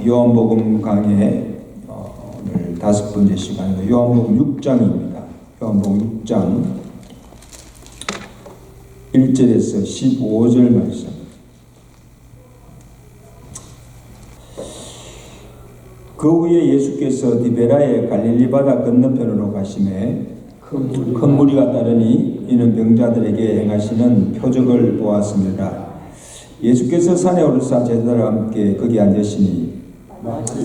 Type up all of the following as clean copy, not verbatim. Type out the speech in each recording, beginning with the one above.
요한복음 강의 오늘 5번째 시간이고 요한복음 6장입니다. 요한복음 6장 1절에서 15절 말씀. 그 후에 예수께서 디베라의 갈릴리 바다 건너편으로 가시매 큰 무리가 따르니 이는 병자들에게 행하시는 표적을 보았습니다. 예수께서 산에 오르사 제자들과 함께 거기 앉으시니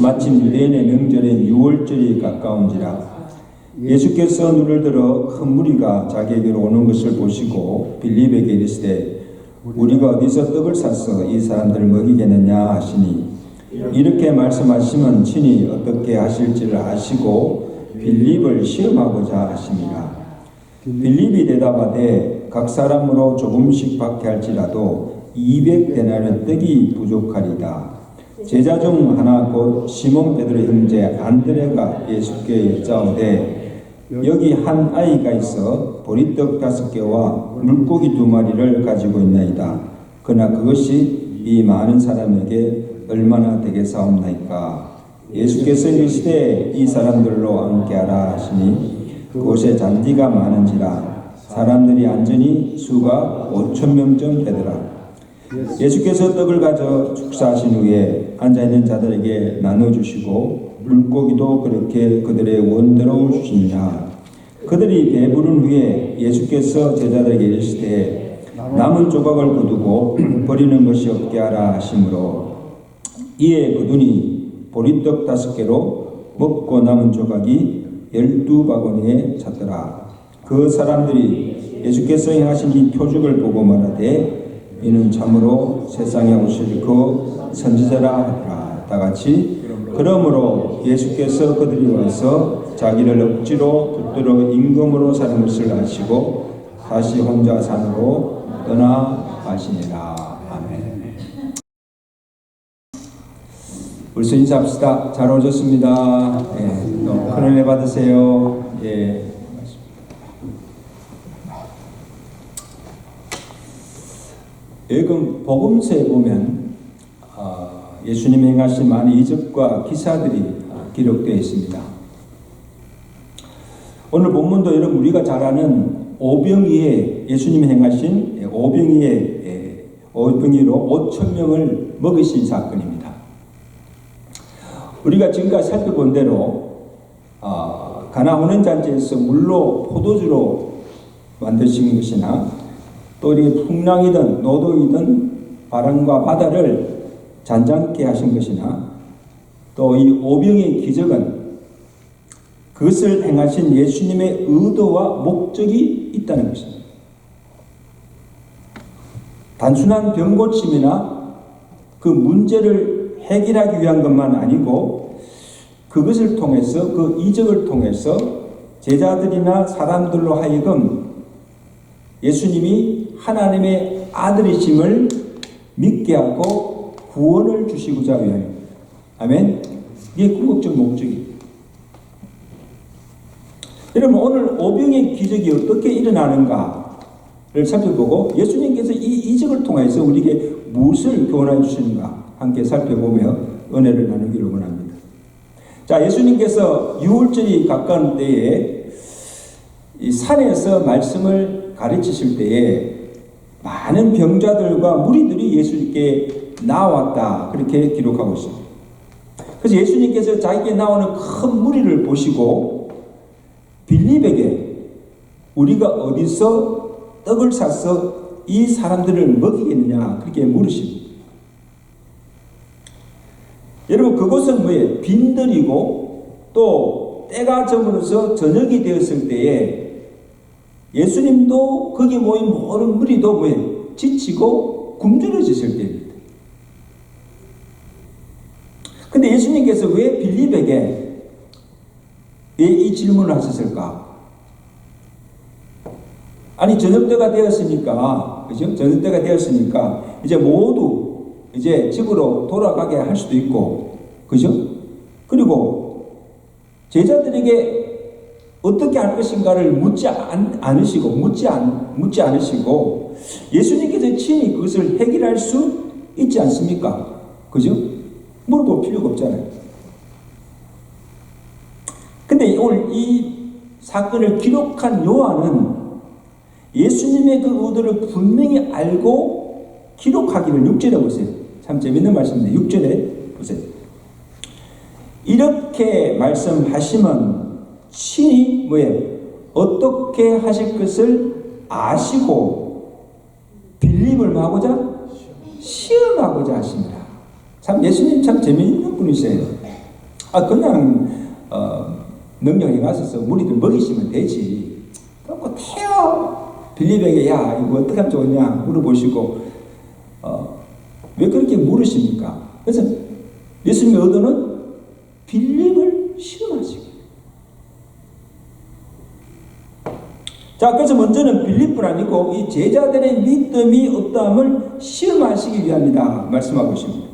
마침 유대인의 명절인 유월절이 가까운지라. 예수께서 눈을 들어 큰 무리가 자기에게로 오는 것을 보시고 빌립에게 이르시되 우리가 어디서 떡을 사서 이 사람들을 먹이겠느냐 하시니 이렇게 말씀하시면 친히 어떻게 하실지를 아시고 빌립을 시험하고자 하십니다. 빌립이 대답하되 각 사람으로 조금씩 받게 할지라도 200데나리 떡이 부족하리다. 제자 중 하나 곧 시몬 베드로의 형제 안드레가 예수께 여짜오되 여기 한 아이가 있어 보리떡 5개와 물고기 2마리를 가지고 있나이다. 그러나 그것이 이 많은 사람에게 얼마나 되겠사옵나이까. 예수께서 이르시되 이 사람들로 함께하라 하시니 그곳에 잔디가 많은지라 사람들이 앉으니 수가 5,000명쯤 되더라. 예수께서 떡을 가져 축사하신 후에 앉아있는 자들에게 나눠주시고 물고기도 그렇게 그들의 원대로 주시니라. 그들이 배부른 후에 예수께서 제자들에게 이르시되 남은 조각을 거두고 버리는 것이 없게 하라 하시므로 이에 거두니 보리떡 5개로 먹고 남은 조각이 12바구니에 찼더라. 그 사람들이 예수께서 행하신 이 표적을 보고 말하되 이는 참으로 세상에 오실 그 선지자라 하더라. 다같이 그러므로 예수께서 그들이 와서 자기를 억지로 붙들어 임금으로 사는 것을 아시고 다시 혼자 산으로 떠나가시니라. 아멘. 우리 인사합시다. 잘 오셨습니다. 예, 또 큰 은혜 받으세요. 예. 여기 복음서에 보면 예수님이 행하신 많은 이적과 기사들이 기록되어 있습니다. 오늘 본문도 여러분 우리가 잘 아는 오병이에 예수님이 행하신 오병이로 5,000명을 먹이신 사건입니다. 우리가 지금까지 살펴본 대로 가나 혼인잔치에서 물로 포도주로 만드신 것이나 또 이 풍랑이든 노동이든 바람과 바다를 잔잔케 하신 것이나 또 이 오병의 기적은 그것을 행하신 예수님의 의도와 목적이 있다는 것입니다. 단순한 병 고침이나 그 문제를 해결하기 위한 것만 아니고 그것을 통해서 그 이적을 통해서 제자들이나 사람들로 하여금 예수님이 하나님의 아들이심을 믿게 하고 구원을 주시고자 위하여. 아멘. 이게 궁극적 목적이에요. 여러분 오늘 오병의 기적이 어떻게 일어나는가를 살펴보고 예수님께서 이 이적을 통해서 우리에게 무엇을 교훈해 주시는가 함께 살펴보며 은혜를 나누기를 원합니다. 자, 예수님께서 유월절이 가까운 때에 이 산에서 말씀을 가르치실 때에 많은 병자들과 무리들이 예수님께 나왔다. 그렇게 기록하고 있습니다. 그래서 예수님께서 자기에게 나오는 큰 무리를 보시고 빌립에게 우리가 어디서 떡을 사서 이 사람들을 먹이겠느냐 그렇게 물으십니다. 여러분 그곳은 뭐예요? 빈들이고 또 때가 저물어서 저녁이 되었을 때에 예수님도 거기 모인 모든 무리도 뭐예요? 지치고 굶주려졌을 때입니다. 근데 예수님께서 왜 빌립에게 왜 이 질문을 하셨을까? 아니 저녁때가 되었으니까 그죠? 저녁때가 되었으니까 이제 모두 이제 집으로 돌아가게 할 수도 있고 그죠? 그리고 제자들에게 어떻게 할 것인가를 묻지 않으시고 예수님께서 친히 그것을 해결할 수 있지 않습니까? 그죠? 물어볼 필요가 없잖아요. 근데 오늘 이 사건을 기록한 요한은 예수님의 그 의도를 분명히 알고 기록하기를 6절에 보세요. 참 재밌는 말씀인데 6절에 보세요. 이렇게 말씀하시면 친히 뭐예요? 어떻게 하실 것을 아시고 빌립을 하고자 시험하고자 하십니다. 참 예수님 참 재미있는 분이세요. 그냥 능력에 가셔서 무리들 먹이시면 되지. 그렇고 태어 빌립에게 야 이거 어떻게 하면 좋냐 물어보시고 왜 그렇게 물으십니까? 그래서 예수님의 의도는 빌립을 시험하시고. 자, 그래서 먼저는 빌립뿐 아니고 이 제자들의 믿음이 어떠함을 시험하시기 위함이다 말씀하고 있습니다.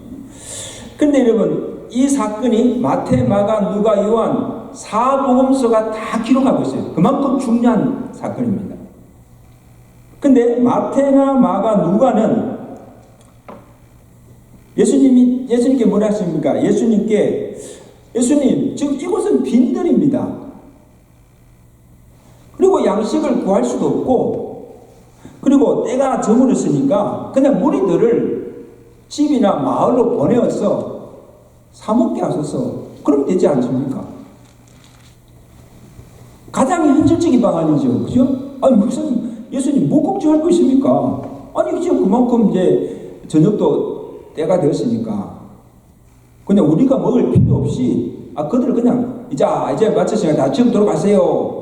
그런데 여러분 이 사건이 마태, 마가, 누가, 요한 사복음서가 다 기록하고 있어요. 그만큼 중요한 사건입니다. 근데 마태나 마가, 누가는 예수님께 뭐라 하십니까? 예수님 지금 이곳은 빈들입니다. 그리고 양식을 구할 수도 없고, 그리고 때가 저물었으니까 그냥 무리들을 집이나 마을로 보내어서 사먹게 하소서. 그럼 되지 않습니까? 가장 현실적인 방안이죠. 그죠? 아니, 무슨 예수님 뭐 걱정할 것입니까? 아니, 지금 그만큼 이제 저녁도 때가 되었으니까 그냥 우리가 먹을 필요 없이 그들을 그냥 이제 마쳤으니까 다 지금 돌아가세요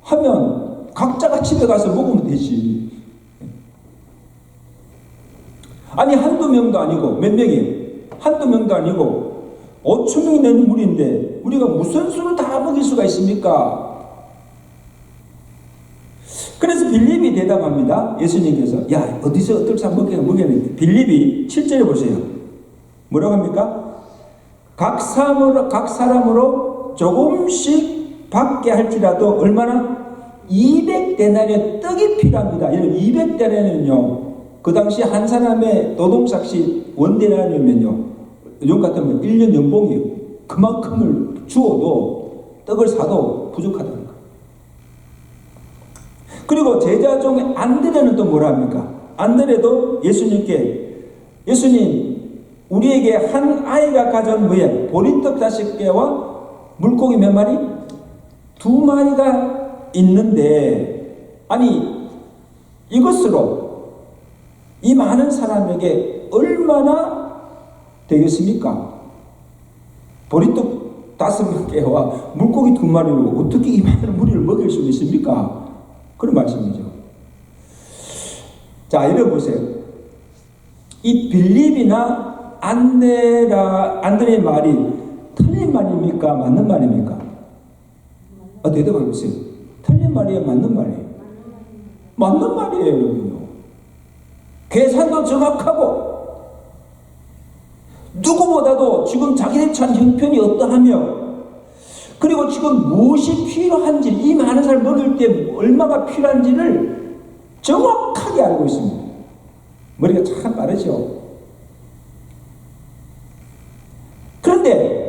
하면 각자가 집에 가서 먹으면 되지. 아니 한두 명도 아니고 몇 명이에요? 한두 명도 아니고 5,000명이 되는 무리인데 우리가 무슨 수를 다 먹일 수가 있습니까? 그래서 빌립이 대답합니다. 예수님께서 야 어디서 어떨 사람 먹겠는데 빌립이 7절에 보세요. 뭐라고 합니까? 각 사람으로 조금씩 받게 할지라도 얼마나? 200데나리온 떡이 필요합니다. 이런 200데나리온은요 그 당시 한 사람의 노동삭시 원데나리온이면요 요즘 같으면 1년 연봉이에요. 그만큼을 주어도 떡을 사도 부족하다는 거예요. 그리고 제자 중에 안드레는 또 뭐라 합니까? 안드레도 예수님 우리에게 한 아이가 가져온 뭐예요? 보리떡 5개와 물고기 몇 마리? 2마리가 있는데 아니 이것으로 이 많은 사람에게 얼마나 되겠습니까? 보리떡 5개와 물고기 2마리로 어떻게 이 많은 무리를 먹일 수 있습니까? 그런 말씀이죠. 자, 이래 보세요. 이 빌립이나 안드레의 말이 틀린 말입니까? 맞는 말입니까? 대답해 보세요. 틀린 말이에요? 맞는 말이에요? 맞는 말이에요, 여러분요. 계산도 정확하고 누구보다도 지금 자기네 찬 형편이 어떠하며 그리고 지금 무엇이 필요한지 이 많은 사람을 먹일 때 얼마가 필요한지를 정확하게 알고 있습니다. 머리가 참 빠르죠. 그런데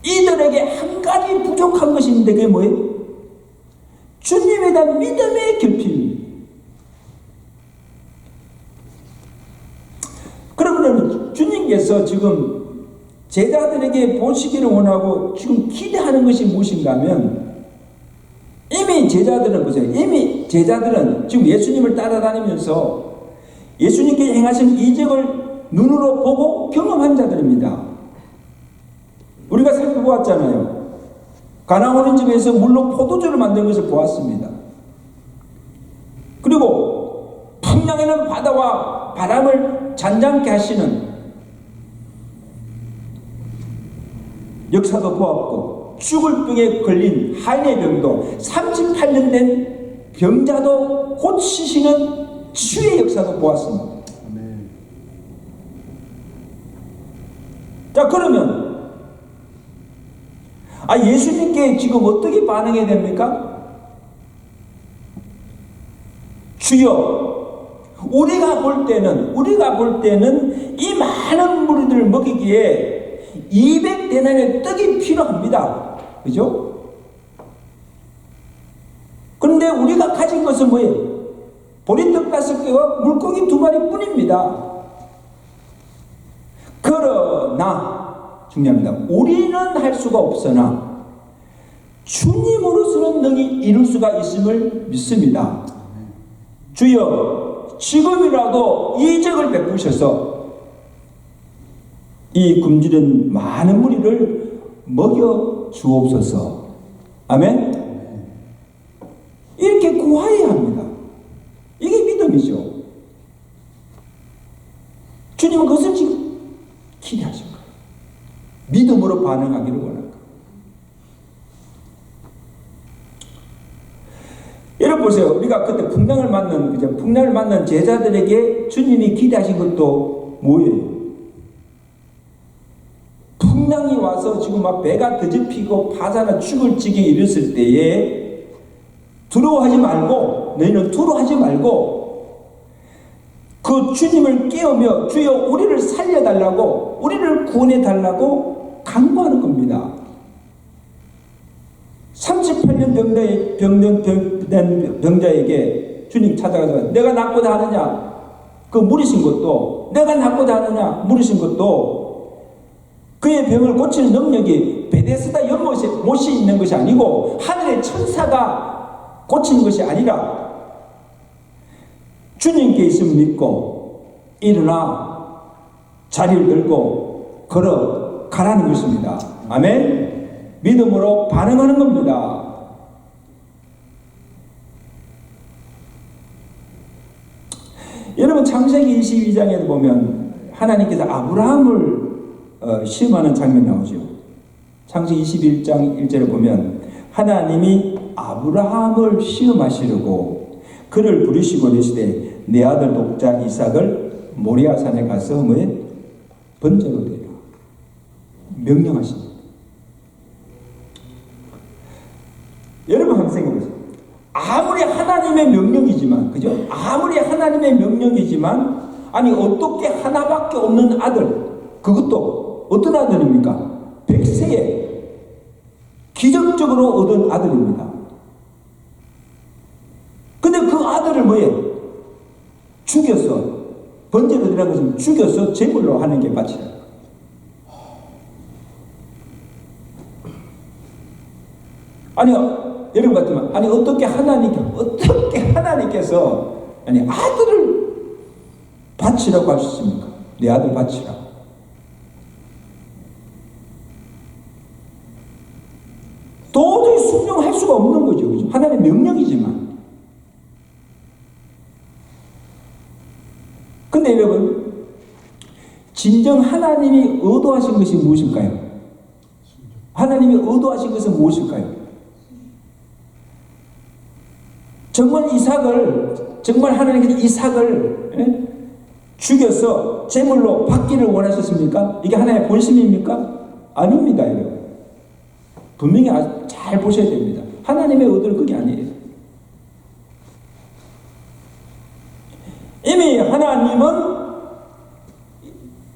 이들에게 한 가지 부족한 것이 있는데 그게 뭐예요? 주님에 대한 믿음의 결핍입니다. 그러면 주님께서 지금 제자들에게 보시기를 원하고 지금 기대하는 것이 무엇인가 하면 이미 제자들은 보세요. 이미 제자들은 지금 예수님을 따라다니면서 예수님께 행하신 이적을 눈으로 보고 경험한 자들입니다. 우리가 살펴보았잖아요. 가나안 어린집에서 물로 포도주를 만든 것을 보았습니다. 그리고 풍랑에는 바다와 바람을 잔잔케 하시는 역사도 보았고 죽을 병에 걸린 하인의 병도 38년 된 병자도 고치시는 치유의 역사도 보았습니다. 자, 그러면 예수님께 지금 어떻게 반응해야 됩니까? 주여 우리가 볼 때는 이 많은 무리들을 먹이기에 200데나리의 떡이 필요합니다. 그죠? 그런데 우리가 가진 것은 뭐예요? 보리떡 5개와 물고기 2마리 뿐입니다. 그러나 중요합니다. 우리는 할 수가 없으나 주님으로서는 능히 이룰 수가 있음을 믿습니다. 주여, 지금이라도 이적을 베푸셔서 이 굶주린 많은 무리를 먹여 주옵소서. 아멘. 이렇게 구하여야 합니다. 이게 믿음이죠. 주님은 그것을 지금 기대하신 거예요. 믿음으로 반응하기를 원합니다. 여러분 보세요. 우리가 그때 풍랑을 만난 제자들에게 주님이 기대하신 것도 뭐예요? 풍랑이 와서 지금 막 배가 더집히고 바다가 죽을 지경에 이르렀을 때에 두려워하지 말고, 너희는 두려워하지 말고 그 주님을 깨우며 주여 우리를 살려달라고, 우리를 구원해달라고 간구하는 겁니다. 38년 병자에게 주님 찾아가서 내가 낫고자 하느냐, 그 물으신 것도, 내가 낫고자 하느냐 물으신 것도 그의 병을 고치는 능력이 베데스다 연못이 있는 것이 아니고 하늘의 천사가 고치는 것이 아니라 주님께 있음을 믿고 일어나 자리를 들고 걸어가라는 것입니다. 아멘. 믿음으로 반응하는 겁니다. 여러분 창세기 22장에도 보면 하나님께서 아브라함을 시험하는 장면이 나오죠. 창세기 21장 1절에 보면 하나님이 아브라함을 시험하시려고 그를 부르시고 이르시되 내 아들 독자 이삭을 모리아산에 가서 뭐에 번제로 드리라 명령하십니다. 여러분 한번 생각해보세요. 아무리 하나님의 명령이지만, 그죠? 아무리 하나님의 명령이지만, 아니 어떻게 하나밖에 없는 아들, 그것도 어떤 아들입니까? 100세에 기적적으로 얻은 아들입니다. 근데 그 아들을 뭐예요? 죽여서, 번제로 드리라는 것은 죽여서 제물로 하는 게 바치라. 아니 여러분 같으면 아니 어떻게 하나님께서 아니 아들을 바치라고 하셨습니까? 내 아들 바치라. 도저히 순종할 수가 없는 거죠. 그죠? 하나님의 명령이지만. 근데 여러분 진정 하나님이 의도하신 것이 무엇일까요? 하나님이 의도하신 것은 무엇일까요? 정말 하나님께서 이삭을 죽여서 제물로 받기를 원하셨습니까? 이게 하나님의 본심입니까? 아닙니다, 여러분. 분명히 잘 보셔야 됩니다. 하나님의 의도는 그게 아니에요. 이미 하나님은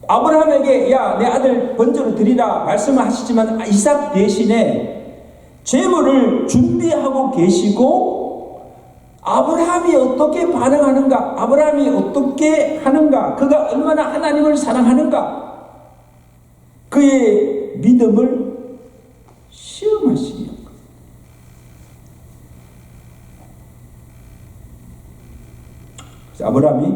아브라함에게 야, 내 아들 번제로 드리라 말씀을 하시지만 이삭 대신에 제물을 준비하고 계시고 아브라함이 어떻게 반응하는가, 아브라함이 어떻게 하는가, 그가 얼마나 하나님을 사랑하는가, 그의 믿음을 시험하시는 것. 그래서 아브라함이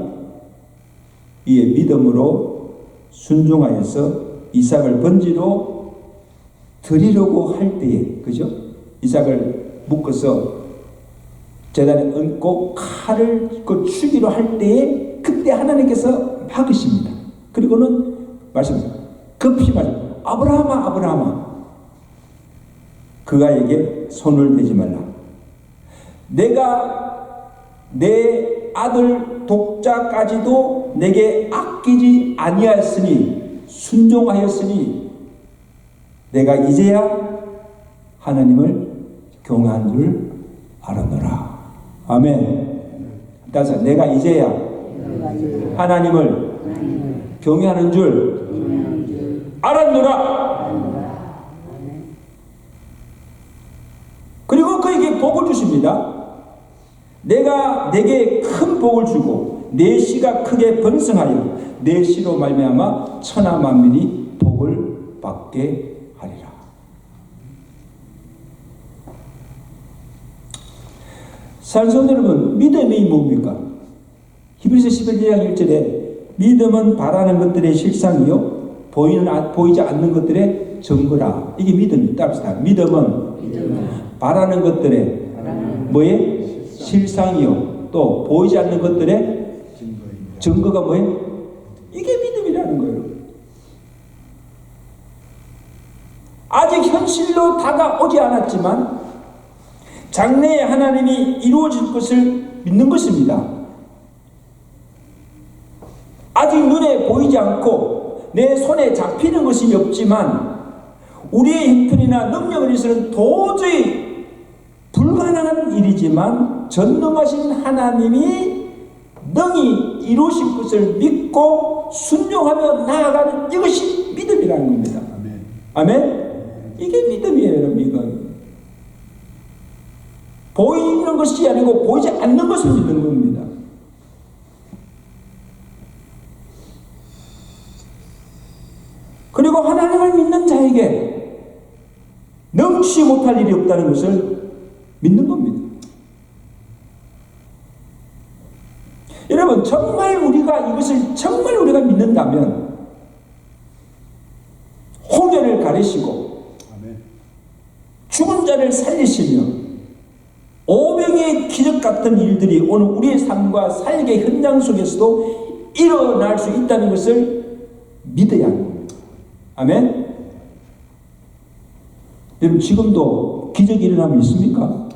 이의 믿음으로 순종하여서 이삭을 번제로 드리려고 할 때에, 그죠? 이삭을 묶어서 제단에 얹고 칼을 죽이려 할 때에 그때 하나님께서 막으십니다. 그리고는 말씀하십니다. 급히 말합니다. 아브라함아, 아브라함아, 그가에게 손을 대지 말라. 내가 내 아들 독자까지도 내게 아끼지 아니하였으니 순종하였으니 내가 이제야 하나님을 경외한 줄 알았노라. 아멘. 따라서 내가 이제야 하나님을 경외하는 줄 알았노라. 그리고 그에게 복을 주십니다. 내가 내게 큰 복을 주고 내 씨가 크게 번성하여 내 씨로 말미암아 천하 만민이 복을 받게 하리라. 사랑하는 여러분, 믿음이 뭡니까? 히브리서 11장 1절에 믿음은 바라는 것들의 실상이요 보이지 않는 것들의 증거라. 이게 믿음이다. 믿음은 바라는 것들의 뭐에? 실상이요 또 보이지 않는 것들의 증거가 뭐예요? 이게 믿음이라는 거예요. 아직 현실로 다가오지 않았지만 장래에 하나님이 이루어질 것을 믿는 것입니다. 아직 눈에 보이지 않고 내 손에 잡히는 것이 없지만 우리의 힘뿐이나 능력을 위해서는 도저히 불가능한 일이지만 전능하신 하나님이 능히 이루실 것을 믿고 순종하며 나아가는 이것이 믿음이라는 겁니다. 아멘? 이게 믿음이에요, 여러분. 보이는 것이 아니고 보이지 않는 것을 믿는 겁니다. 그리고 하나님을 믿는 자에게 능치 못할 일이 없다는 것을 믿는 겁니다. 여러분, 정말 이것을 정말 우리가 믿는다면 홍해를 가르시고 죽은 자를 살리시며 오병의 기적 같은 일들이 오늘 우리의 삶과 삶의 현장 속에서도 일어날 수 있다는 것을 믿어야 합니다. 아멘? 여러분, 지금도 기적이 일어나면 있습니까?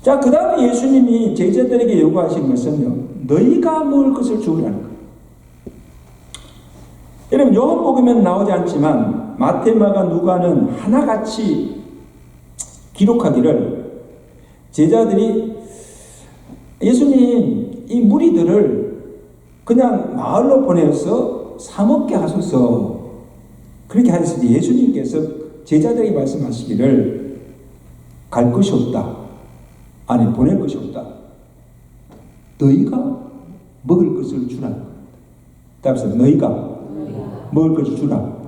자, 그 다음에 예수님이 제자들에게 요구하신 것은요, 너희가 먹을 것을 주우라는 거예요. 여러분, 요한복음에는 나오지 않지만 마태, 마가, 누가는 하나같이 기록하기를 제자들이 예수님 이 무리들을 그냥 마을로 보내서 사 먹게 하소서 그렇게 하셨을 때 예수님께서 제자들에게 말씀하시기를 갈 것이 없다. 아니 보낼 것이 없다. 너희가 먹을 것을 주라. 따라서 너희가 먹을 것을 주라.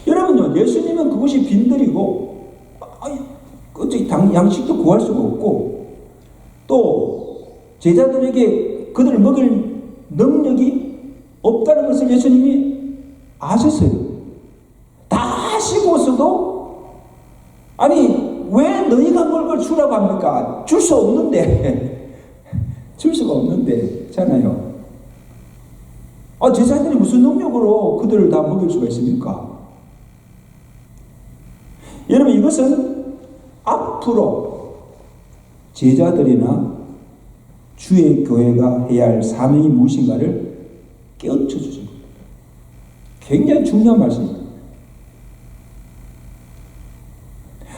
여러분요, 예수님은 그것이 빈들이고 어떻게 양식도 구할 수가 없고 또 제자들에게 그들을 먹일 능력이 없다는 것을 예수님이 아셨어요. 다 아시고서도 아니 왜 너희가 먹을 걸 주라고 합니까? 줄 수 없는데 줄 수가 없는데 잖아요. 제자들이 무슨 능력으로 그들을 다 먹일 수가 있습니까? 여러분, 이것은 앞으로 제자들이나 주의 교회가 해야 할 사명이 무엇인가를 깨우쳐 주신 겁니다. 굉장히 중요한 말씀입니다.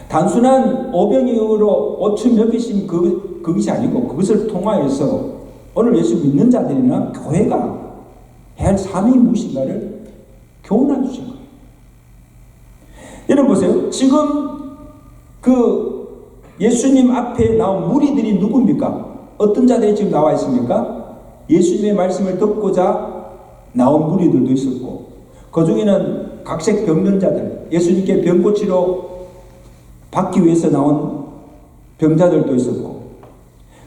단순한 오병이어로 5천 몇 개씩 그것이 아니고 그것을 통하여서 오늘 예수 믿는 자들이나 교회가 해야 할 사명이 무엇인가를 교훈해 주신 거예요. 여러분 보세요. 지금 그 예수님 앞에 나온 무리들이 누굽니까? 어떤 자들이 지금 나와 있습니까? 예수님의 말씀을 듣고자 나온 무리들도 있었고 그 중에는 각색 병변자들, 예수님께 병 고치러 받기 위해서 나온 병자들도 있었고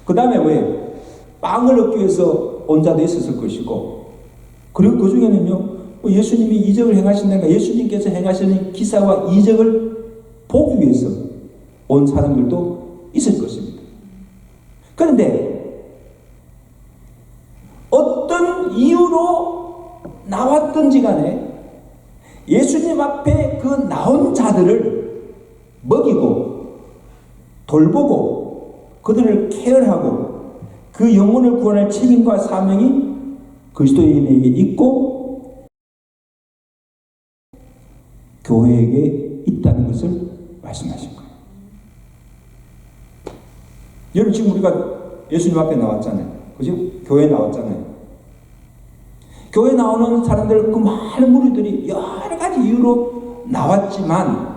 그 다음에 왜? 빵을 얻기 위해서 온 자도 있었을 것이고 그리고 그 중에는요 예수님이 이적을 행하신다니까 예수님께서 행하시는 기사와 이적을 보기 위해서 온 사람들도 있을 것입니다. 그런데 어떤 이유로 나왔든지 간에 예수님 앞에 그 나온 자들을 먹이고 돌보고 그들을 케어하고 그 영혼을 구원할 책임과 사명이 그리스도인에게 있고 교회에게 있다는 것을 말씀하신 거예요. 여러분 지금 우리가 예수님 앞에 나왔잖아요. 그죠? 교회에 나왔잖아요. 교회에 나오는 사람들 그 많은 무리들이 여러 가지 이유로 나왔지만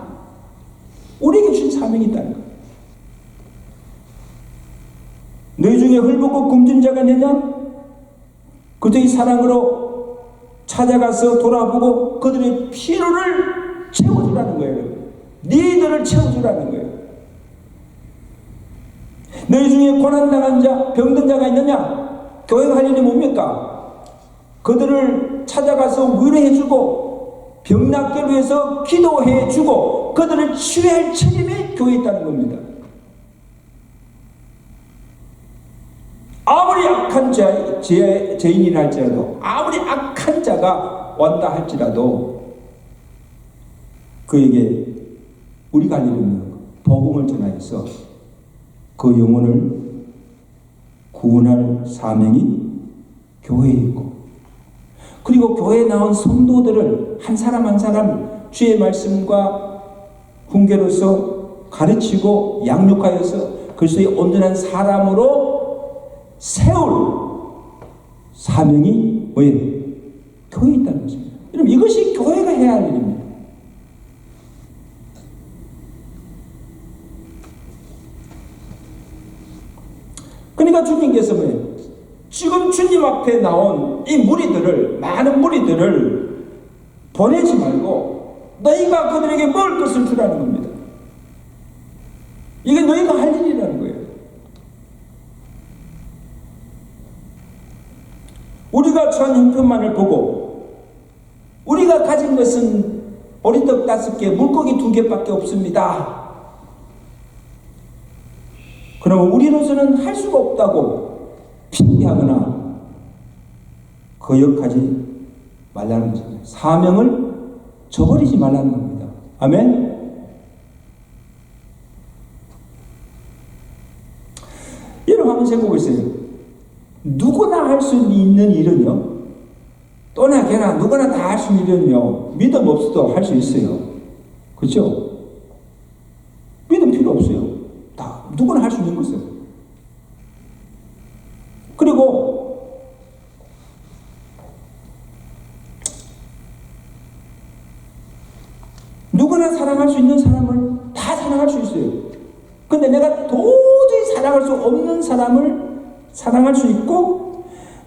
우리에게 주신 사명이 있다는 거예요. 너희 중에 헐벗고 굶준 자가 있느냐? 그들의 사랑으로 찾아가서 돌아보고 그들의 필요를 채워주라는 거예요. 니들을 채워주라는 거예요. 너희 중에 고난당한 자, 병든 자가 있느냐? 교회가 할 일이 뭡니까? 그들을 찾아가서 위로해주고 병낫게 위해서 기도해주고 그들을 치유할 책임이 교회에 있다는 겁니다. 아무리 악한 죄인이라 할지라도, 아무리 악한 자가 왔다 할지라도 그에게 우리가 할 일은 복음을 전하여서 그 영혼을 구원할 사명이 교회에 있고, 그리고 교회에 나온 성도들을 한 사람 한 사람 주의 말씀과 훈계로서 가르치고 양육하여서 그리스도의 온전한 사람으로 세울 사명이 뭐예요? 교회에 있다는 것입니다. 여러분 이것이 교회가 해야 할 일입니다. 그러니까 주님께서 뭐예요? 지금 주님 앞에 나온 이 무리들을, 많은 무리들을 보내지 말고 너희가 그들에게 먹을 것을 주라는 겁니다. 이게 너희가 할 일이라는 거예요. 우리가 처한 형편만을 보고 우리가 가진 것은 보리떡 5개, 물고기 2개밖에 없습니다. 그러면 우리로서는 할 수가 없다고 핑계하거나 거역하지 말라는 것입니다. 사명을 저버리지 말라는 겁니다. 아멘? 여러분 한번 생각해보세요. 누구나 할 수 있는 일은요, 또나 걔나 누구나 다 할 수 있는 일은요, 믿음 없어도 할 수 있어요. 그렇죠? 믿음 필요 없어요. 다 누구나 할 수 있는 것이에요. 그리고 누구나 사랑할 수 있는 사람을 다 사랑할 수 있어요. 근데 내가 도저히 사랑할 수 없는 사람을 사랑할 수 있고,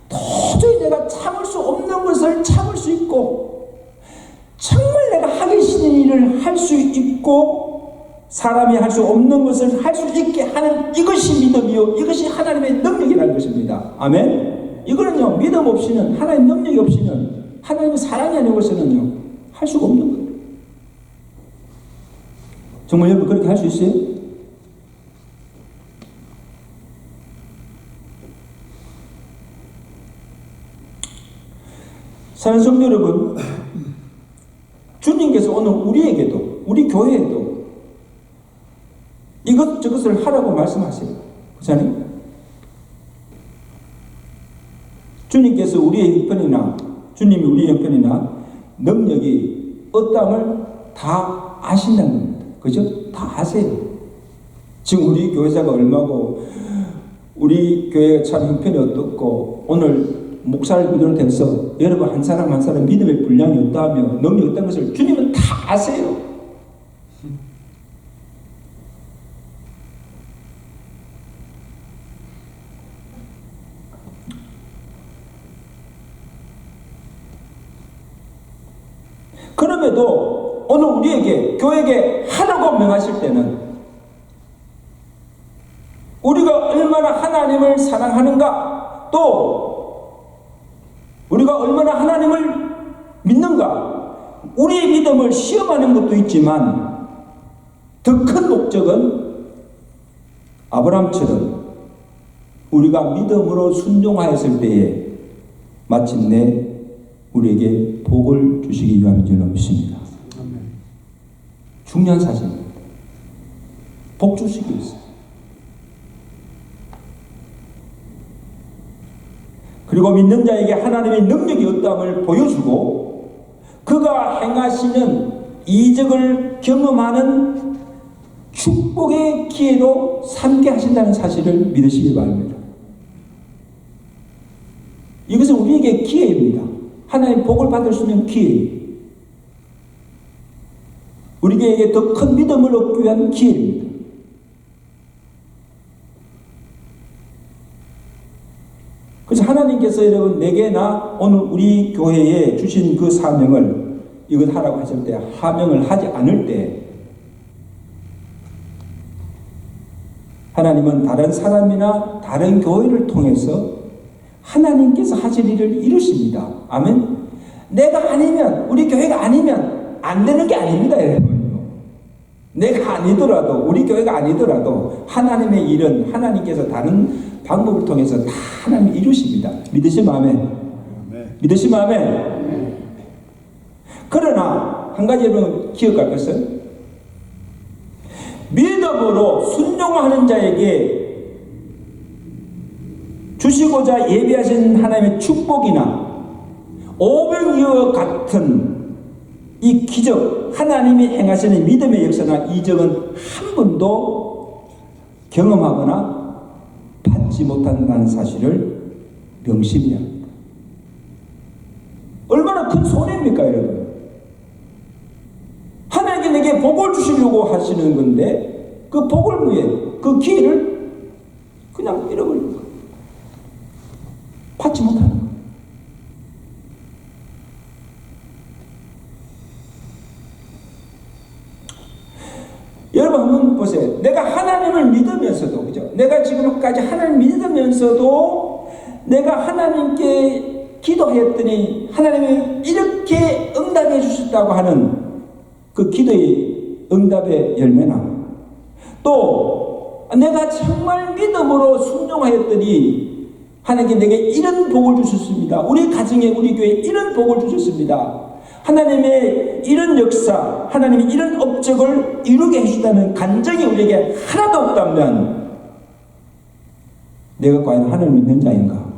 도저히 내가 참을 수 없는 것을 참을 수 있고, 정말 내가 하기 싫은 일을 할 수 있고, 사람이 할 수 없는 것을 할 수 있게 하는 이것이 믿음이요, 이것이 하나님의 능력이라는 것입니다. 아멘? 이거는요, 믿음 없이는, 하나님의 능력이 없이는, 하나님의 사랑이 아니고서는요, 할 수가 없는 거예요. 정말 여러분 그렇게 할 수 있어요? 사랑하는 성도 여러분, 주님께서 오늘 우리에게도, 우리 교회에도 이것저것을 하라고 말씀하세요. 그렇잖아요? 주님께서 우리의 형편이나, 주님이 우리의 형편이나 능력이 어떠함을 다 아신다는 겁니다. 그죠? 다 아세요. 지금 우리 교회자가 얼마고, 우리 교회가 참 형편이 어떻고, 오늘 목사를 비롯해서 여러분 한 사람 한 사람 믿음의 분량이 없다며 능력이 없다는 것을 주님은 다 아세요. 그럼에도 오늘 우리에게, 교회에게 하라고 명하실 때는 우리가 얼마나 하나님을 사랑하는가, 또 우리가 얼마나 하나님을 믿는가, 우리의 믿음을 시험하는 것도 있지만 더 큰 목적은 아브라함처럼 우리가 믿음으로 순종하였을 때에 마침내 우리에게 복을 주시기 위함인 줄 믿습니다. 중요한 사실입니다. 복 주시기 위해서. 그리고 믿는 자에게 하나님의 능력이 없다함을 보여주고 그가 행하시는 이적을 경험하는 축복의 기회로 삼게 하신다는 사실을 믿으시기 바랍니다. 이것은 우리에게 기회입니다. 하나님의 복을 받을 수 있는 기회. 우리에게 더 큰 믿음을 얻기 위한 기회입니다. 그래서 하나님께서 여러분 내게나 오늘 우리 교회에 주신 그 사명을 이것 하라고 하실 때, 하명을 하지 않을 때 하나님은 다른 사람이나 다른 교회를 통해서 하나님께서 하실 일을 이루십니다. 아멘. 내가 아니면, 우리 교회가 아니면 안 되는 게 아닙니다, 여러분. 내가 아니더라도, 우리 교회가 아니더라도 하나님의 일은 하나님께서 다른 방법을 통해서 다 하나님이 이루십니다. 믿으시면 아멘. 믿으시면 아멘. 그러나 한 가지 여러분 기억할 것은, 믿음으로 순종하는 자에게 주시고자 예비하신 하나님의 축복이나 오병이어 같은 이 기적, 하나님이 행하시는 믿음의 역사나 이적은 한 번도 경험하거나 받지 못한다는 사실을 명심해야 합니다. 얼마나 큰 손해입니까, 여러분? 하나님께 내게 복을 주시려고 하시는 건데 그 복을 위해 그 기회를 그냥 잃어버리는 거예요. 받지 못하는 거예요. 여러분 한번 보세요. 내가 하나님을 믿으면서도, 그죠? 내가 지금까지 하나님을 믿으면서도 내가 하나님께 기도하였더니 하나님이 이렇게 응답해 주셨다고 하는 그 기도의 응답의 열매나, 또 내가 정말 믿음으로 순종하였더니 하나님께 내게 이런 복을 주셨습니다. 우리 가정에, 우리 교회에 이런 복을 주셨습니다. 하나님의 이런 역사, 하나님의 이런 업적을 이루게 해주다는 간증이 우리에게 하나도 없다면 내가 과연 하나님을 믿는 자인가?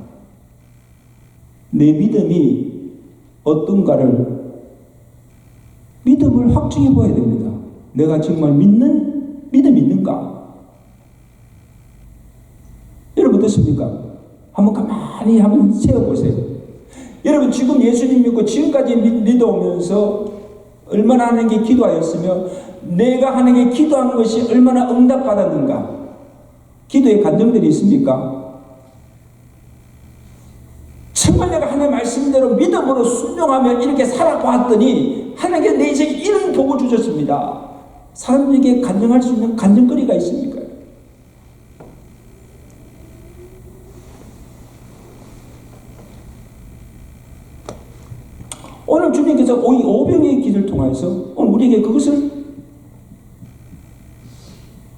내 믿음이 어떤가를 믿음을 확증해 보아야 됩니다. 내가 정말 믿음이 있는가? 여러분 어떻습니까? 한번 가만히 한번 세워보세요. 여러분 지금 예수님 믿고 지금까지 믿어오면서 얼마나 하나님께 기도하였으며 내가 하나님께 기도한 것이 얼마나 응답받았는가? 기도의 간증들이 있습니까? 정말 내가 하나님의 말씀대로 믿음으로 순종하며 이렇게 살아보았더니 하나님께서 내 인생에 이런 복을 주셨습니다. 사람들에게 간증할 수 있는 간증거리가 있습니까? 오늘 주님께서 이 오병이의 길을 통해서 오늘 우리에게 그것을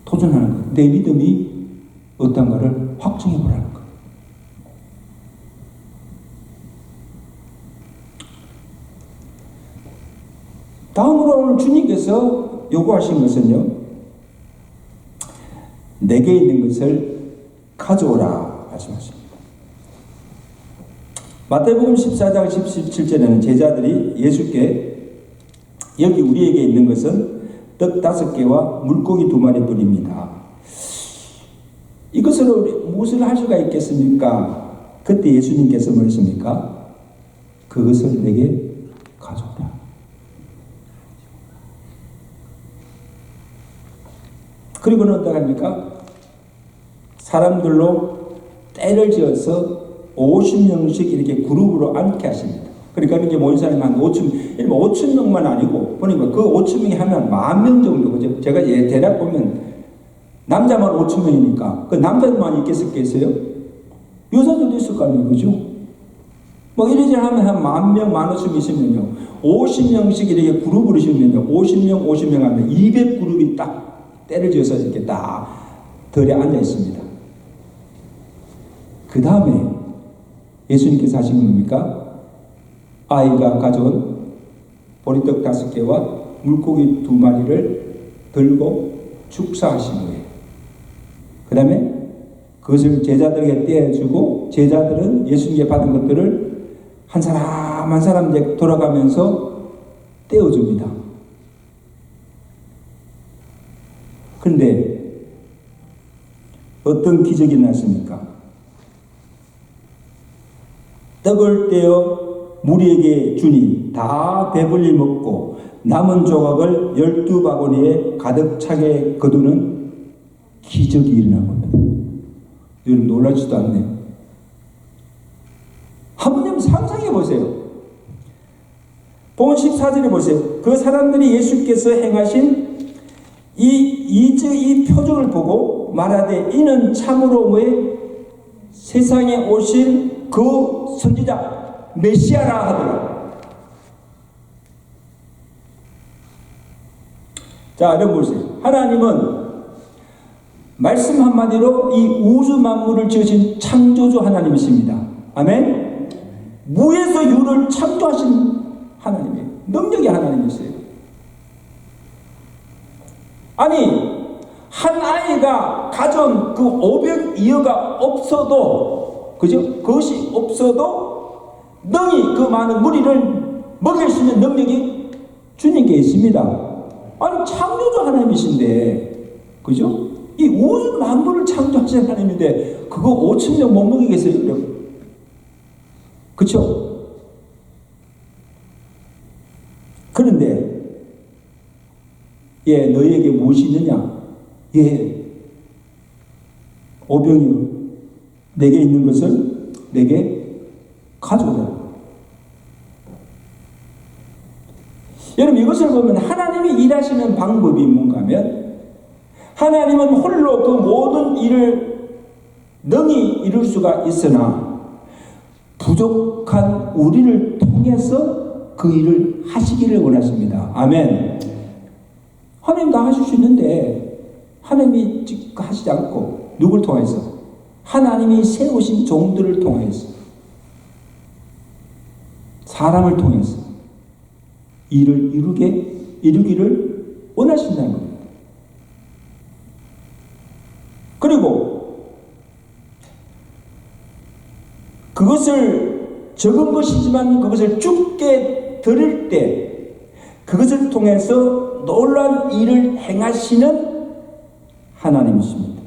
도전하는 거예요. 내 믿음이 어떤가를 확증해 보라는 거예요. 다음으로 오늘 주님께서 요구하신 것은요, 내게 있는 것을 가져오라 말씀하십니다. 마태복음 14장 17절에는 제자들이 예수께 여기 우리에게 있는 것은 떡 5개와 물고기 2마리 뿐입니다. 이것으로 무엇을 할 수가 있겠습니까? 그때 예수님께서 뭐랬습니까? 그것을 내게 가져오라. 그리고는 어떻게 합니까? 사람들로 때를 지어서 50명씩 이렇게 그룹으로 앉게 하십니다. 그러니까 이렇게 모인 사람이 한 5천 명만 아니고, 보니까 그 5천 명이 하면 10,000명 정도, 그죠? 제가 대략 보면 남자만 5천 명이니까 그 남자들만 있겠어요? 여자들도 있을 거 아니에요, 그죠? 뭐 이래저래 하면 한 10,000명, 15,000명 있으면요, 50명씩 이렇게 그룹으로 있으면요, 50명 하면 200그룹이 딱 때를 지어서 이렇게 딱 덜에 앉아 있습니다. 그 다음에 예수님께서 하신 겁니까? 아이가 가져온 보리떡 5개와 물고기 2마리를 들고 축사하신 거예요. 그 다음에 그것을 제자들에게 떼어주고, 제자들은 예수님께 받은 것들을 한 사람 한 사람 돌아가면서 떼어줍니다. 그런데 어떤 기적이 났습니까? 떡을 떼어 무리에게 주니 다 배불리 먹고 남은 조각을 12바구니에 가득 차게 거두는 기적이 일어난 겁니다. 여러분 놀라지도 않네요. 한번 상상해 보세요. 본문 14절에 보세요. 그 사람들이 예수께서 행하신 이 표적을 보고 말하되 이는 참으로 뭐에 세상에 오실 그 선지자 메시아라 하더라. 자, 여러분 보세요. 하나님은 말씀 한마디로 이 우주 만물을 지으신 창조주 하나님이십니다. 아멘. 무에서 유를 창조하신 하나님이에요. 능력의 하나님이세요. 아니 한 아이가 가져온 그 오병이어가 없어도, 그죠? 그것이 없어도 능히 그 많은 무리를 먹일 수 있는 능력이 주님께 있습니다. 아니 창조주 하나님이신데, 그죠? 이 우주 만물을 창조하신 하나님인데 그거 5,000명 못 먹이겠어요, 여러분? 그렇죠? 그런데 너희에게 무엇이 있느냐? 오병이어 내게 있는 것을 내게 가져오라. 여러분 이것을 보면 하나님이 일하시는 방법이 뭔가 하면, 하나님은 홀로 그 모든 일을 능히 이룰 수가 있으나 부족한 우리를 통해서 그 일을 하시기를 원하십니다. 아멘. 하나님 다 하실 수 있는데 하나님이 직접 하시지 않고 누굴 통해서? 하나님이 세우신 종들을 통해서, 사람을 통해서 일을 이루기를 원하신다는 겁니다. 그리고 그것을 적은 것이지만 그것을 주께 드릴 때 그것을 통해서 놀라운 일을 행하시는 하나님이십니다.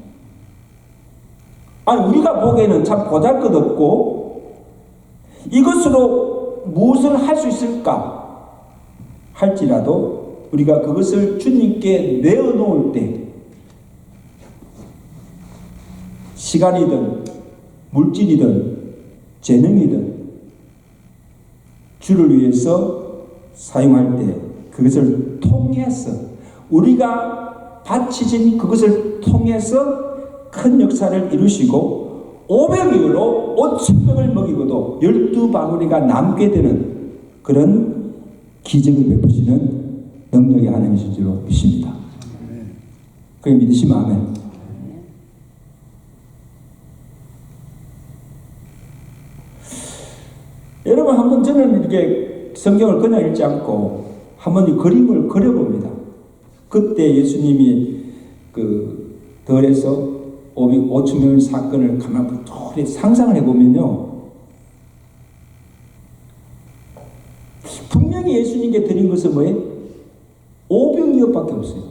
아니 우리가 보기에는 참 보잘것없고 이것으로 무엇을 할 수 있을까 할지라도 우리가 그것을 주님께 내어놓을 때 시간이든 물질이든 재능이든 주를 위해서 사용할 때 그것을 통해서, 우리가 바치신 그것을 통해서 큰 역사를 이루시고 500명으로 5,000명을 먹이고도 12바구니가 남게 되는 그런 기적을 베푸시는 능력의 하나님이신 줄로 믿습니다. 그게 믿으시면 아멘. 여러분 한번 저는 이렇게 성경을 그냥 읽지 않고 한번 이 그림을 그려봅니다. 그때 예수님이 그 덜에서 5,000명의 사건을 가만히 상상을 해보면요, 분명히 예수님께 드린 것은 뭐예요? 5병이어밖에 없어요.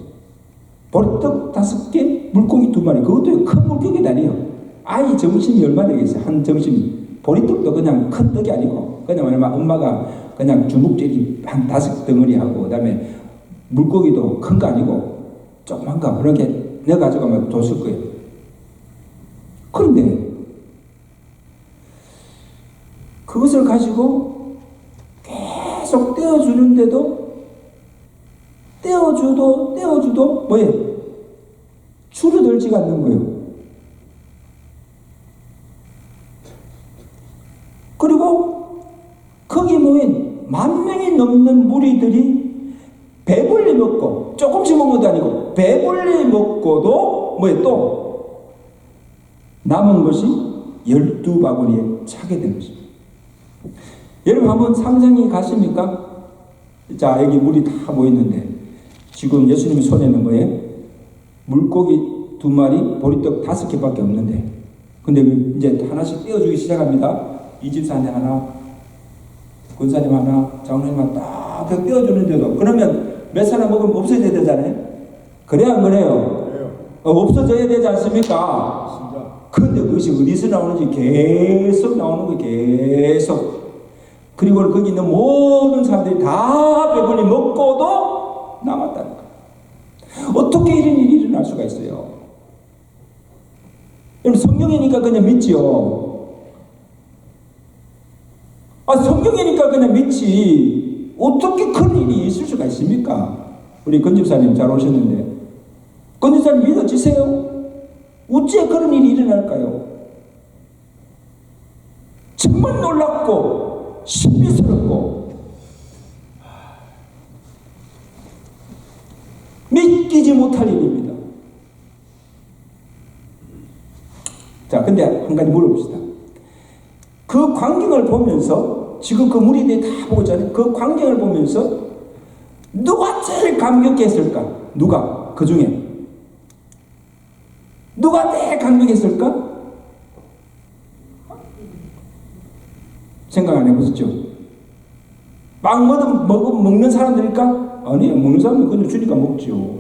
보리떡 5개, 물고기 2마리. 그것도 큰 물고기가 아니에요. 아이 점심이 얼마 되겠어요? 한 점심. 보리떡도 그냥 큰 떡이 아니고 그냥 엄마가 그냥 주먹질이 한 5덩어리 하고, 그 다음에 물고기도 큰 거 아니고 조그만 거 그렇게 넣어가지고 아마 줬을 거예요. 그런데 그것을 가지고 계속 떼어주는데도 떼어주도 뭐예요? 줄어들지가 않는 거예요. 그리고 거기 모인 10,000명이 넘는 무리들이 배불리 먹고, 조금씩 먹는 것도 아니고 배불리 먹고도 뭐예요? 또 남은 것이 12바구니에 차게 되는 것입니다. 여러분 한번 상상이 가십니까? 자, 여기 물이 다 모였는데 지금 예수님 손에는 뭐예요? 물고기 2마리, 보리떡 5개밖에 없는데, 근데 이제 하나씩 떼어주기 시작합니다. 이 집사님 하나, 권사님 하나, 장로님 하나 딱 떼어주는데도, 그러면 몇 사람 먹으면 없어져야 되잖아요. 그래야 안 그래요? 없어져야 되지 않습니까? 그런데 그것이 어디서 나오는지 계속 나오는 거예요. 계속. 그리고 거기 있는 모든 사람들이 다 배불리 먹고도 남았다는 거예요. 어떻게 이런 일이 일어날 수가 있어요? 여러분, 성경이니까 그냥 믿지요. 성경이니까 그냥 믿지. 어떻게 그런 일이 있을 수가 있습니까? 우리 건집사님 잘 오셨는데, 건집사님 믿어지세요? 어째 그런 일이 일어날까요? 정말 놀랍고 신비스럽고 믿기지 못할 일입니다. 자, 근데 한 가지 물어봅시다. 그 광경을 보면서, 지금 그 무리들이 다 보고 있잖아요. 그 광경을 보면서 누가 제일 감격했을까? 누가? 그 중에 누가 제일 감격했을까? 생각 안 해보셨죠? 빵 먹는 사람들일까? 아니에요. 먹는 사람은 그냥 주니까 먹죠.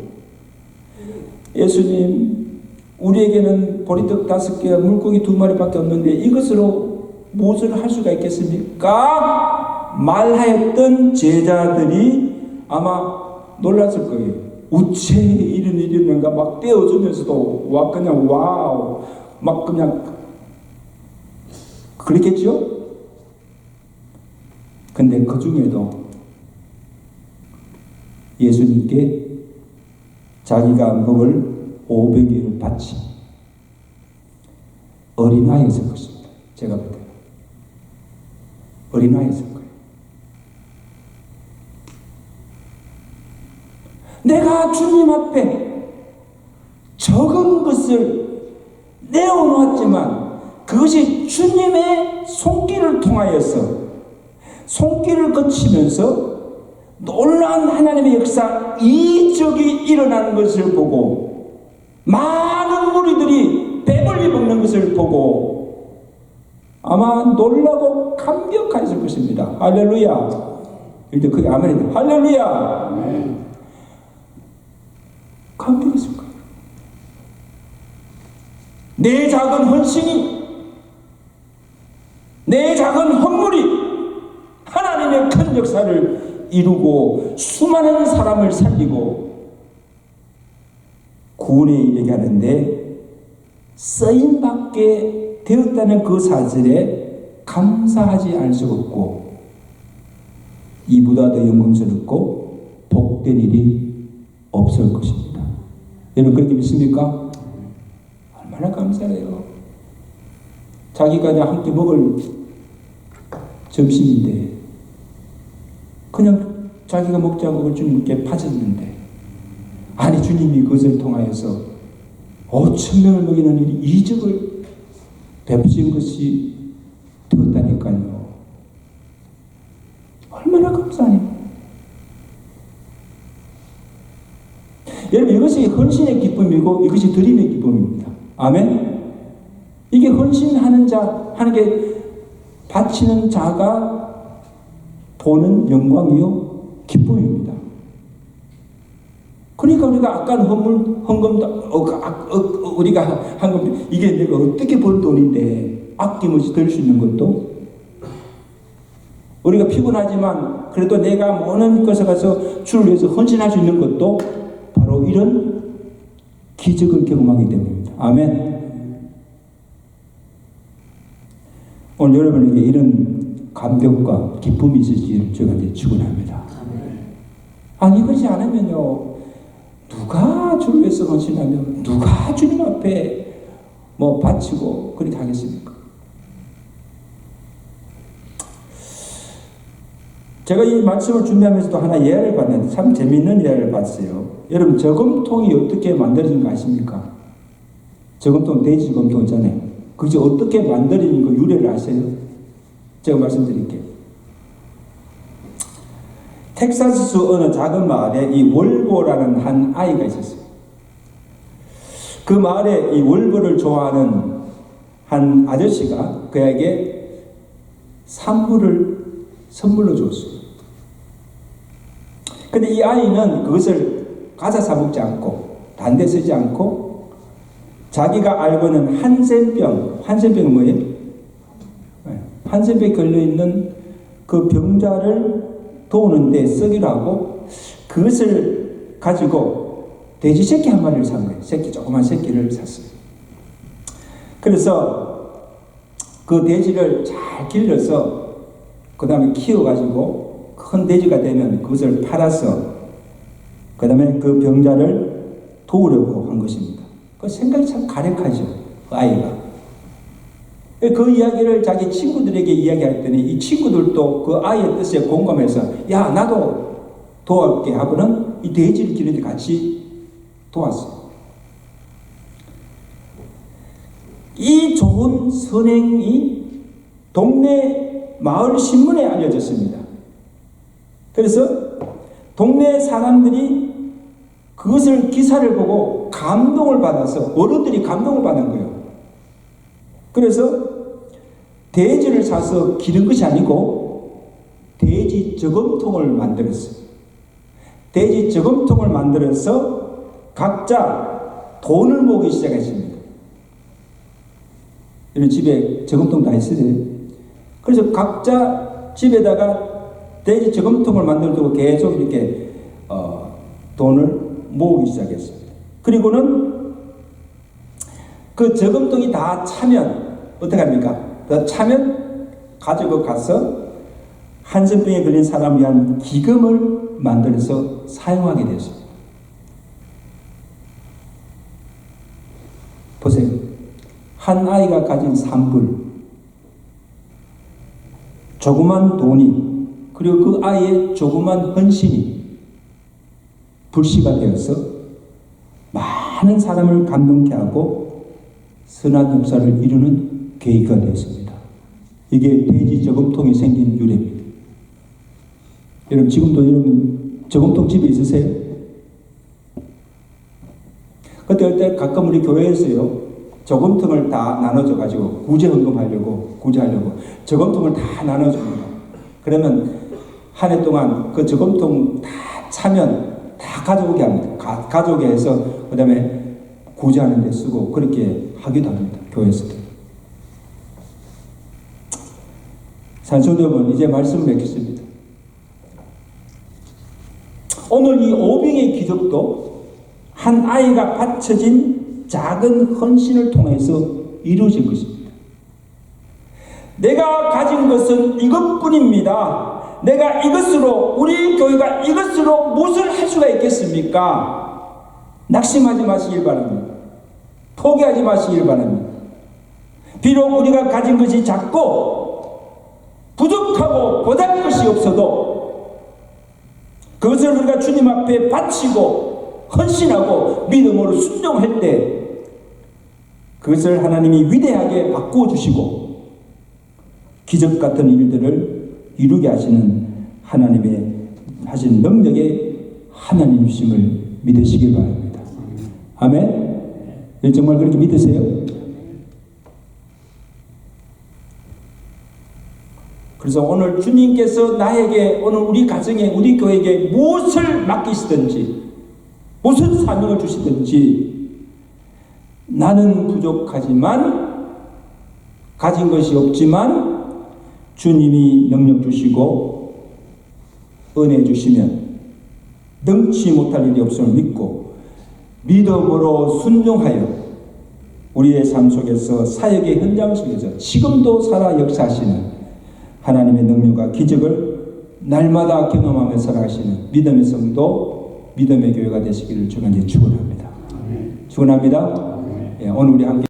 예수님, 우리에게는 보리떡 5개, 물고기 2마리밖에 없는데 이것으로 무엇을 할 수가 있겠습니까? 말하였던 제자들이 아마 놀랐을 거예요. 우체 이런 일이 있는가 막 떼어주면서도 그냥 와우 막 그냥 그랬겠죠? 근데 그 중에도 예수님께 자기가 먹을 500개를 바친 어린아이였을 것입니다. 제가 볼 때 어린아이였을 거예요. 내가 주님 앞에 적은 것을 내어놓았지만 그것이 주님의 손길을 통하여서 손길을 거치면서 놀라운 하나님의 역사, 이적이 일어나는 것을 보고 많은 무리들이 배불리 먹는 것을 보고 아마 놀라고 감격하였을 것입니다. 할렐루야. 일단 그게 아멘이다. 할렐루야. 아멘. 감격했을 거예요. 내 작은 헌신이, 내 작은 헌물이 하나님의 큰 역사를 이루고 수많은 사람을 살리고 구원에 이르게 하는데 쓰임받게 되었다는 그 사실에 감사하지 않을 수 없고 이보다 더 영광스럽고 복된 일이 없을 것입니다. 여러분 그렇게 믿습니까? 얼마나 감사해요. 자기가 그냥 함께 먹을 점심인데 그냥 자기가 먹자고 주님께 파졌는데 아니 주님이 그것을 통하여서 5,000명을 먹이는 일이 이적을 베푸신 것이 되었다니까요. 얼마나 감사해요. 여러분 이것이 헌신의 기쁨이고 이것이 드림의 기쁨입니다. 아멘. 이게 헌신하는 자, 하는 게 바치는 자가 보는 영광이요 기쁨입니다. 그러니까 우리가 아까는 헌금도 우리가 한 건 이게 내가 어떻게 번 돈인데 아낌없이 들 수 있는 것도 우리가 피곤하지만 그래도 내가 모든 것에 가서 주를 위해서 헌신할 수 있는 것도 바로 이런 기적을 경험하기 때문입니다. 아멘. 오늘 여러분에게 이런 감격과 기쁨이 있으시기를 제가 이제 축원합니다. 아니 그렇지 않으면요 누가 주를 위해서 헌신하면 누가 주님 앞에 뭐 바치고 그렇게 하겠습니까? 제가 이 말씀을 준비하면서도 하나 예화를 봤는데 참 재미있는 예화를 봤어요. 여러분 저금통이 어떻게 만들어진 거 아십니까? 저금통, 돼지 저금통 있잖아요. 그게 어떻게 만들어진 거 유래를 아세요? 제가 말씀드릴게요. 텍사스주 어느 작은 마을에 이 월보라는 한 아이가 있었어요. 그 마을에 이 월보를 좋아하는 한 아저씨가 그에게 산물을 선물로 줬어요. 근데 이 아이는 그것을 가사 사먹지 않고 단 데 쓰지 않고 자기가 알고는 한센병은 뭐예요? 한센병에 걸려있는 그 병자를 도우는데 쓰기로 하고, 그것을 가지고 돼지 새끼 한 마리를 산 거예요. 조그만 새끼를 샀어요. 그래서 그 돼지를 잘 길러서 그 다음에 키워가지고 큰 돼지가 되면 그것을 팔아서 그 다음에 그 병자를 도우려고 한 것입니다. 그 생각이 참 가력하죠, 그 아이가. 그 이야기를 자기 친구들에게 이야기했더니 이 친구들도 그 아이의 뜻에 공감해서 야, 나도 도와볼게 하고는 이 돼지를 기르는데 같이 도왔어요. 이 좋은 선행이 동네 마을 신문에 알려졌습니다. 그래서 동네 사람들이 그것을 기사를 보고 감동을 받아서 어른들이 감동을 받은 거예요. 그래서 돼지를 사서 기른 것이 아니고 돼지 저금통을 만들었어요. 돼지 저금통을 만들어서 각자 돈을 모으기 시작했습니다. 이런 집에 저금통 다 있어요. 그래서 각자 집에다가 돼지 저금통을 만들고 계속 이렇게 돈을 모으기 시작했습니다. 그리고는 그 저금통이 다 차면 어떻게 합니까? 더 차면 가지고 가서 한센병에 걸린 사람을 위한 기금을 만들어서 사용하게 되었습니다. 보세요. 한 아이가 가진 산불, 조그만 돈이, 그리고 그 아이의 조그만 헌신이 불씨가 되어서 많은 사람을 감동케 하고 선한 역사를 이루는 계기가 되었습니다. 이게 돼지 저금통이 생긴 유래입니다. 여러분, 지금도 여러분 저금통 집에 있으세요? 그때 어때 가끔 우리 교회에서요, 저금통을 다 나눠줘 가지고 구제헌금하려고 저금통을 다 나눠줍니다. 그러면 한 해 동안 그 저금통 다 차면 다 가져오게 합니다. 가져오게 해서 그 다음에 구제하는 데 쓰고 그렇게 하기도 합니다. 교회에서도. 산성도 여러분, 이제 말씀을 맺겠습니다. 오늘 이 오병의 기적도 한 아이가 바쳐진 작은 헌신을 통해서 이루어진 것입니다. 내가 가진 것은 이것뿐입니다. 내가 이것으로, 우리 교회가 이것으로 무엇을 할 수가 있겠습니까? 낙심하지 마시길 바랍니다. 포기하지 마시길 바랍니다. 비록 우리가 가진 것이 작고 부족하고 보잘 것이 없어도 그것을 우리가 주님 앞에 바치고 헌신하고 믿음으로 순종할 때 그것을 하나님이 위대하게 바꾸어 주시고 기적 같은 일들을 이루게 하시는 하나님의 하신 능력의 하나님이심을 믿으시길 바랍니다. 아멘. 정말 그렇게 믿으세요? 그래서 오늘 주님께서 나에게, 오늘 우리 가정에, 우리 교회에게 무엇을 맡기시든지 무슨 사명을 주시든지 나는 부족하지만, 가진 것이 없지만 주님이 능력 주시고 은혜 주시면 능치 못할 일이 없음을 믿고 믿음으로 순종하여 우리의 삶 속에서 사역의 현장 속에서 지금도 살아 역사하시는 하나님의 능력과 기적을 날마다 경험하며 살아가시는 믿음의 성도, 믿음의 교회가 되시기를 주님께 축원합니다. 축원합니다. 예, 오늘 우리 함께